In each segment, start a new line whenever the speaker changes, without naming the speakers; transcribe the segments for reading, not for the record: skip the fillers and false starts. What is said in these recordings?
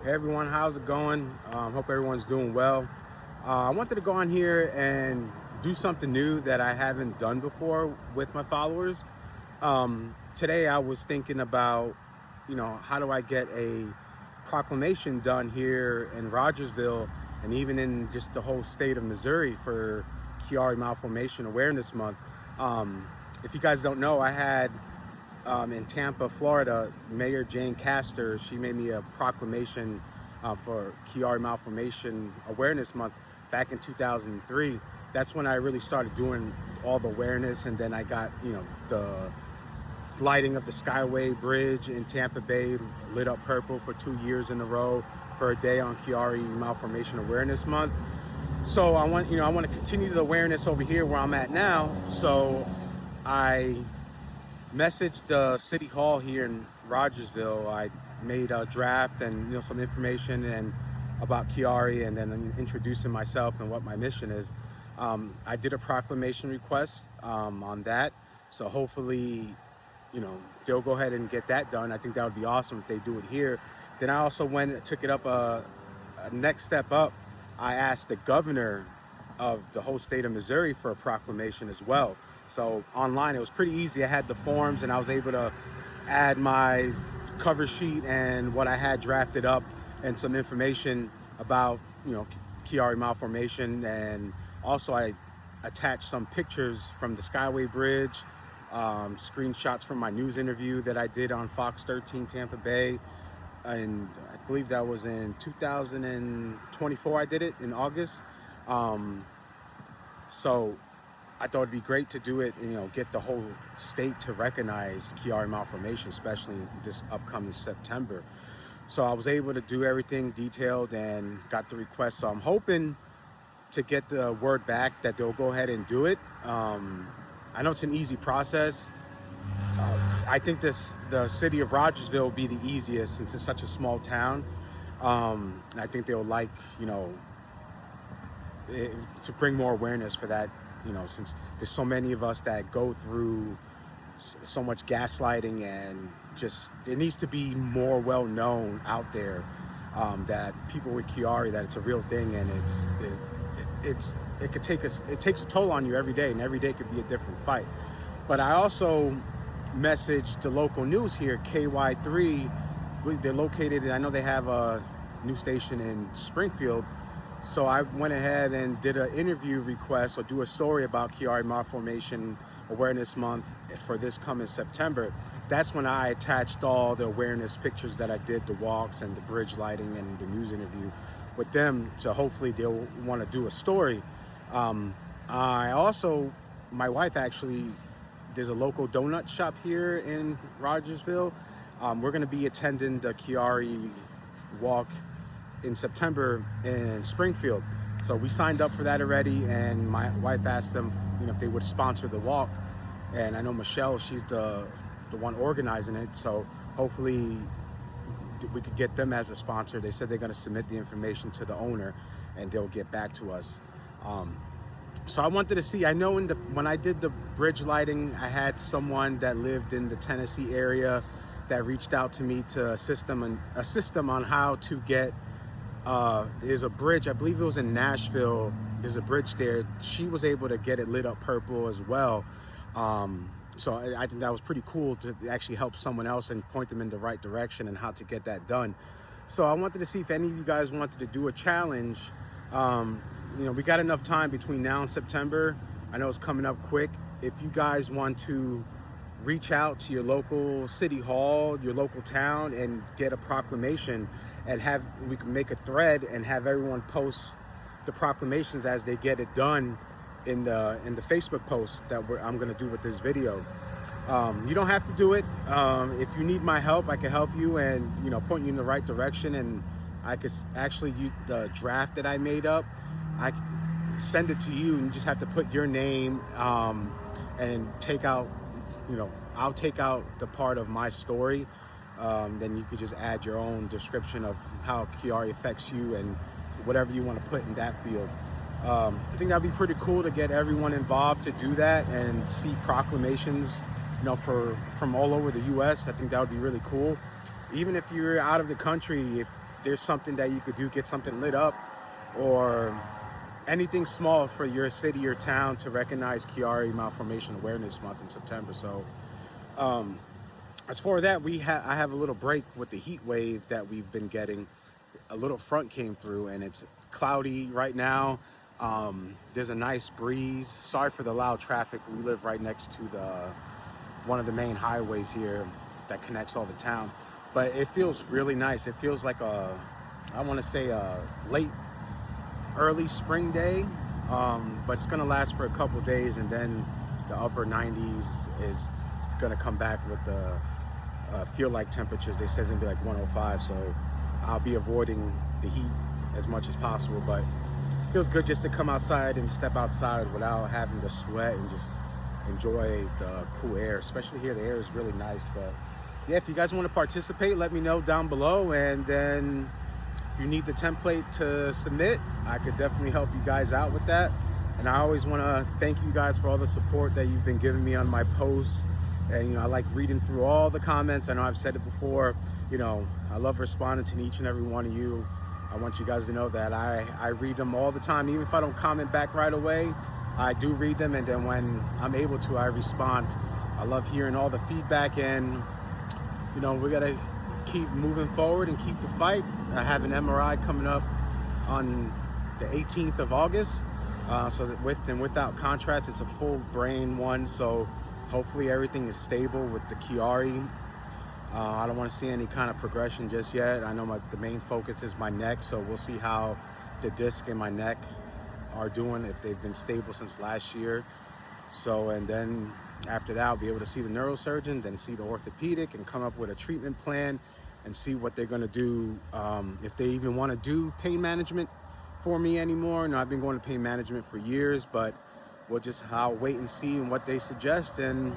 Hey everyone, how's it going? Hope everyone's doing well. I wanted to go on here and do something new that I haven't done before with my followers. Today I was thinking about, how do I get a proclamation done here in Rogersville and even in just the whole state of Missouri for Chiari Malformation Awareness Month. If you guys don't know, I had in Tampa, Florida, Mayor Jane Castor, she made me a proclamation for Chiari Malformation Awareness Month back in 2003. That's when I really started doing all the awareness, and then I got, the lighting of the Skyway Bridge in Tampa Bay lit up purple for 2 years in a row for a day on Chiari Malformation Awareness Month. So I want to continue the awareness over here where I'm at now. So I messaged the city hall here in Rogersville. I made a draft and some information and about Chiari, and then introducing myself and what my mission is. I did a proclamation request on that, so hopefully they'll go ahead and get that done. I think that would be awesome if they do it here. Then I also took it up a next step up. I asked the governor of the whole state of Missouri for a proclamation as well. So online, it was pretty easy. I had the forms and I was able to add my cover sheet and what I had drafted up and some information about, Chiari Malformation. And also I attached some pictures from the Skyway Bridge, screenshots from my news interview that I did on Fox 13 Tampa Bay. And I believe that was in 2024. I did it in August. So I thought it'd be great to do it and, get the whole state to recognize Chiari Malformation, especially this upcoming September. So I was able to do everything detailed and got the request. So I'm hoping to get the word back that they'll go ahead and do it. I know it's an easy process. I think the city of Rogersville will be the easiest since it's such a small town. I think they'll like, to bring more awareness for that. Since there's so many of us that go through so much gaslighting, and just it needs to be more well known out there that people with Chiari, that it's a real thing, and it takes a toll on you every day, and every day could be a different fight. But I also messaged the local news here, KY3. They're located, I know they have a news station in Springfield. So I went ahead and did an interview request or do a story about Chiari Malformation Awareness Month for this coming September. That's when I attached all the awareness pictures that I did, the walks and the bridge lighting and the news interview with them. So hopefully they'll want to do a story. My wife actually, there's a local donut shop here in Rogersville. We're going to be attending the Chiari walk in September in Springfield. So we signed up for that already, and my wife asked them, if they would sponsor the walk. And I know Michelle, she's the one organizing it. So hopefully we could get them as a sponsor. They said they're going to submit the information to the owner and they'll get back to us. So I wanted to see, I know when I did the bridge lighting, I had someone that lived in the Tennessee area that reached out to me to assist them on how to get, there's a bridge, I believe it was in Nashville, there's a bridge there. She was able to get it lit up purple as well. So I think that was pretty cool to actually help someone else and point them in the right direction and how to get that done. So I wanted to see if any of you guys wanted to do a challenge. We got enough time between now and September. I know it's coming up quick. If you guys want to reach out to your local city hall, your local town, and get a proclamation, and we can make a thread and have everyone post the proclamations as they get it done in the Facebook post that I'm going to do with this video. You don't have to do it. If you need my help, I can help you and point you in the right direction. And I could actually use the draft that I made up. I could send it to you, and you just have to put your name and take out. I'll take out the part of my story. Then you could just add your own description of how Chiari affects you and whatever you want to put in that field. I think that'd be pretty cool to get everyone involved to do that and see proclamations, from all over the U.S. I think that would be really cool. Even if you're out of the country, if there's something that you could do, get something lit up, or anything small for your city or town to recognize Chiari Malformation Awareness Month in September. So as for that, I have a little break with the heat wave that we've been getting. A little front came through and it's cloudy right now. There's a nice breeze. Sorry for the loud traffic. We live right next to one of the main highways here that connects all the town. But it feels really nice. It feels like I want to say a early spring day, but it's gonna last for a couple days, and then the upper 90s is gonna come back with the feel like temperatures. They say it's gonna be like 105, so I'll be avoiding the heat as much as possible, but it feels good just to come outside and step outside without having to sweat and just enjoy the cool air. Especially here, the air is really nice. But yeah, if you guys want to participate, let me know down below, and then if you need the template to submit, I could definitely help you guys out with that. And I always want to thank you guys for all the support that you've been giving me on my posts. And I like reading through all the comments. I know I've said it before, I love responding to each and every one of you. I want you guys to know that I read them all the time. Even if I don't comment back right away, I do read them, and then when I'm able to, I respond. I love hearing all the feedback, and we gotta keep moving forward and keep the fight. I have an MRI coming up on the 18th of August, so that with and without contrast, it's a full brain one, so hopefully everything is stable with the Chiari. I don't want to see any kind of progression just yet. I know the main focus is my neck, so we'll see how the disc in my neck are doing, if they've been stable since last year. So, and then after that, I'll be able to see the neurosurgeon, then see the orthopedic, and come up with a treatment plan and see what they're going to do, if they even want to do pain management for me anymore. I've been going to pain management for years, but I'll wait and see what they suggest and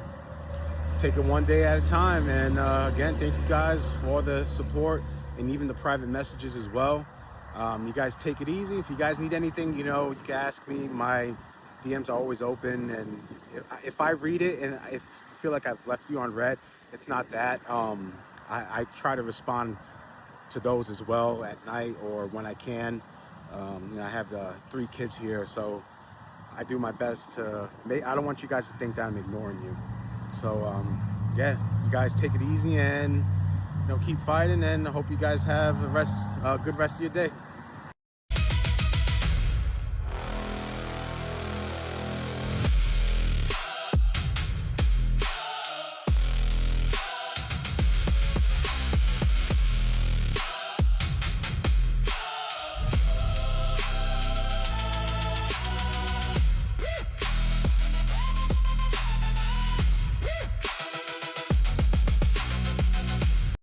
take it one day at a time. And again, thank you guys for the support and even the private messages as well. You guys take it easy. If you guys need anything, you can ask me. My DMs are always open, and if I read it and if I feel like I've left you on red, it's not that. I try to respond to those as well at night or when I can. I have the 3 kids here, so I do my best to I don't want you guys to think that I'm ignoring you. So yeah, you guys take it easy and keep fighting, and I hope you guys have a good rest of your day.